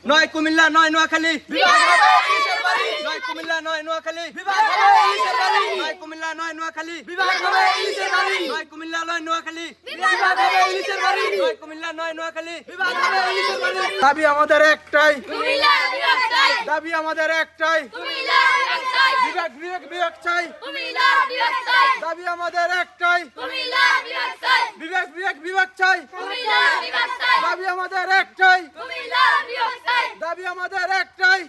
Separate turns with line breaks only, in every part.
নয় কুমিল্লা নয় নোয়াখালী নয় কুমিল্লা নয় নোয়াখালী নয় কুমিল্লা নয় নোয়াখালী নয় কুমিল্লা নয় নোয়াখালী নয় কুমিল্লা নয় নোয়াখালী। দাবি আমাদের একটাই, দাবি আমাদের একটাই, বিভাগ বিভাগ বিভাগ চাই। দাবি আমাদের একটাই, বিভাগ বিভাগ বিভাগ চাই। দাবি আমাদের একটাই, দাবি আমাদের একটাই,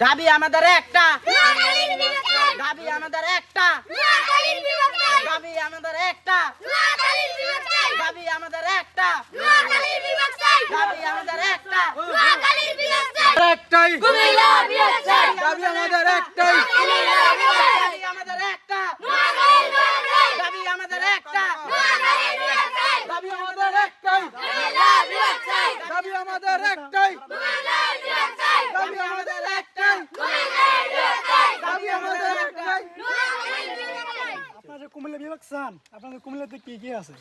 দাবি আমাদের একটা, দাবি আমাদের একটা, দাবি আমাদের একটা, দাবি আমাদের একটা, দাবি আমাদের একটা,
একটাই, দাবি আমাদের একটাই,
দাবি আমাদের একটা, দাবি আমাদের একটা,
দাবি আমাদের একটাই, দাবি আমাদের একটাই, দাবি আমাদের একটাই, দাবি আমাদের একটাই।
আপনারা যে কুমিল্লা বিভাগ চান, আপনাদের কুমিল্লাতে কি কি আছে?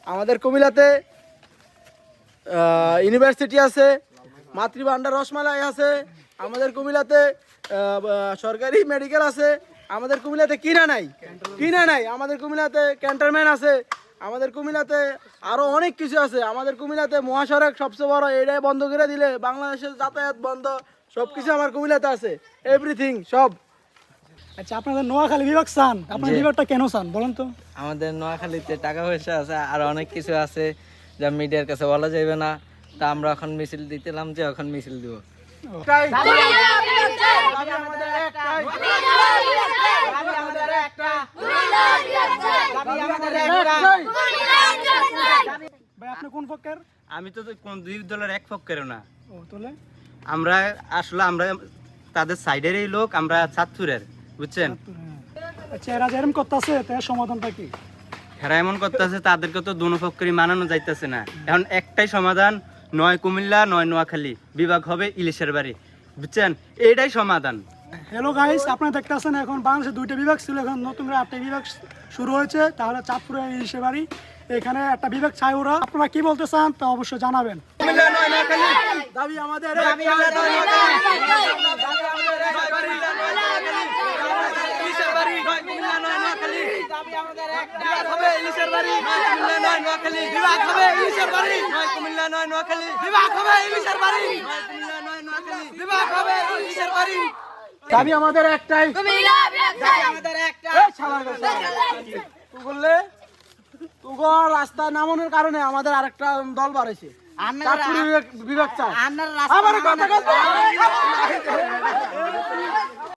আমাদের কুমিল্লাতে ইউনিভার্সিটি আছে, মাতৃভান্ডার রসমালাই আছে, আমাদের কুমিল্লাতে সরকারি মেডিকেল আছে, আমাদের কুমিল্লাতে কিনা নাই, কিনা নাই, আমাদের কুমিল্লাতে ক্যান্টনমেন্ট আছে, আমাদের কুমিল্লাতে আরো অনেক কিছু আছে। আমাদের কুমিল্লাতে মহাসড়ক সবচেয়ে বড়, এটাই বন্ধ করে দিলে বাংলাদেশের যাতায়াত বন্ধ, সবকিছু আমার কুমিল্লাতে আছে, এভরিথিং সব।
আচ্ছা, আপনাদের নোয়াখালী বিভাগ চান, আপনার বিভাগটা কেন চান বলেন তো?
আমাদের নোয়াখালীতে টাকা পয়সা আছে আর অনেক কিছু আছে যা মিডিয়ার কাছে বলা যাবে না, তা আমরা এখন মিছিল দিতেলাম যে এখন মিছিল দিব।
দাবি আমাদের একটাই,
দাবি আমাদের একটা, দাবি আমাদের
একটাই।
ভাই আপনি কোন পক্ষের?
আমি তো কোন দুই দলের এক পক্ষের না,
ও তোলে
আমরা আসলে আমরা তাদের সাইডেরই লোক, আমরা ছাত্রের, বুঝছেন।
আচ্ছা, এরা যেরকম করতেছে তার সমাধানটা কি?
এরা এমন করতেছে তাদেরকে তো দুনো পক্ষেরই মানানো যাইতেছে না। এখন একটাই সমাধান, নয় কুমিল্লা নয় নোয়াখালী, বিভাগ হবে ইলিশের বাড়ি, বুঝছেন, এইটাই সমাধান।
হ্যালো গাইস, আপনারা দেখতেছেন এখন বাংলাদেশে দুইটা বিভাগ ছিল, এখন নতুন করে 8টা বিভাগ শুরু হয়েছে। তাহলে চাঁদপুরে ইলিশের বাড়ি, এখানে একটা বিভাগ চাই ওরা। আপনারা কি বলতে চান তা অবশ্যই জানাবেন।
কুমিল্লা নয় নোয়াখালী, দাবি আমাদের
দাবি আমাদের নোয়াখালী,
ইলিশের বাড়ি, নয় কুমিল্লা নয় নোয়াখালী,
দাবি আমাদের একটা,
বিভাগ হবে ইলিশের বাড়ি, নয় কুমিল্লা নয় নোয়াখালী, বিভাগ হবে ইলিশের বাড়ি, নয় কুমিল্লা নয় নোয়াখালী, বিভাগ হবে ইলিশের বাড়ি, নয় কুমিল্লা নয় নোয়াখালী, বিভাগ হবে ইলিশের বাড়ি। দাবি আমাদের একটাই,
দাবি আমাদের একটা,
তুই বললে তুগো রাস্তায় নামানোর কারণে আমাদের আরেকটা দল বাড়াইছে,
আপনারা
চাঁদপুর বিভাগ চায়।
আপনারা রাস্তা
আমার কথা